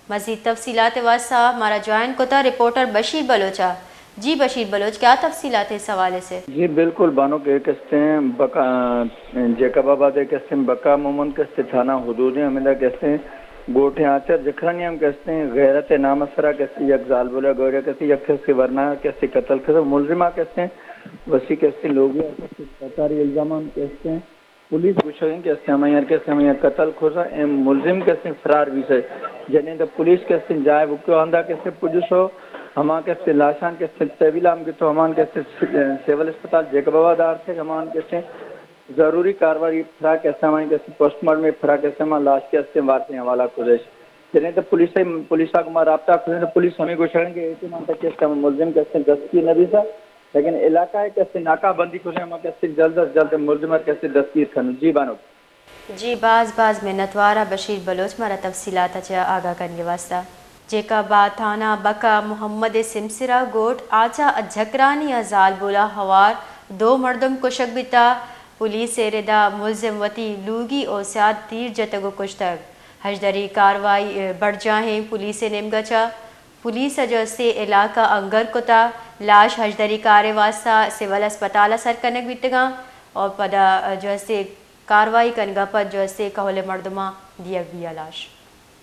مزید تفصیلات واسطہ ہمارا جوائن کو تھا رپورٹر بشیر بلوچا۔ جی بشیر بلوچ، کیا تفصیلات ہیں اس حوالے سے؟ جی بالکل بانو کے کہتے ہیں بکا جیکب آباد کہتے ہیں بکا محمد کہتے ہیں تھانہ حدود حمیدہ کہتے ہیں گوٹھے آچر جکھرانی ہم کہتے ہیں غیرت نامسرہ کہتے ہیں یک زال بولا گوریا کہتے ہیں یک کہتے ہیں ورنہ کہتے ہیں قتل کہتے ہیں ملزمہ کہتے ہیں وسیع کہتے ہیں لوگی کہتے ہیں قطاری الزامان کہتے ہیں پولیس گوشگیں کہتے ہیں ہمیں کہتے ہیں ہمیں قتل کھوزا ایم ملزم کہتے ہیں فرار بھی سے جنہیں تو پولیس کہتے ہیں جائے بکو آندہ کہتے ہیں پولیس ہو ہمان کہتے ہیں لاشان کہتے ہیں طویل ہم کہتے ہیں ہمان کہتے ہیں سیول اسپتال جیکب آباد دار تھے ہمان کہتے ہیں ضروری کاروائی فرا کیسے ہمیں کہتے ہیں پوسٹ مارٹم میں فرا کیسے ہمیں لاش کہتے ہیں وارتے ہیں حوالہ کھوزش جنہیں تو پولیس کو ہمارا رابطہ کھوزیں تو پولیس ہمیں گوشگیں کہ اعتماد تک کہتے ہیں ملزم کہتے ہیں دستگیر نبی تھا لیکن علاقہ ہے کہتے ہیں ناکہ بندی کھوزیں ہمیں کہتے ہیں جلد از جلد ملزمت کہتے ہیں دستگیر کرنے جی بانو جی باز منتوارہ بشیر بلوچ مارا تفصیلات اچھا آگاہ کرنے واسطہ۔ جیکاباد تھانہ بکا محمد سمسرہ گوٹ آچا جھکرانی ازال بولا ہوار دو مردم کشک بیتا پولیس ردا ملزم وتی لوگی او سیاد تیر جتگو کشتگ حجدری کاروائی بڑھ جاہیں پولیس نمگچا پولیس جو سے علاقہ انگر کتا لاش حجدری کارے واسطہ سول اسپتال سرکنگ بیتگاں اور پدا جو سے کاروائی کنگا پر جو سے کہول مردمہ دیگ بھی لاش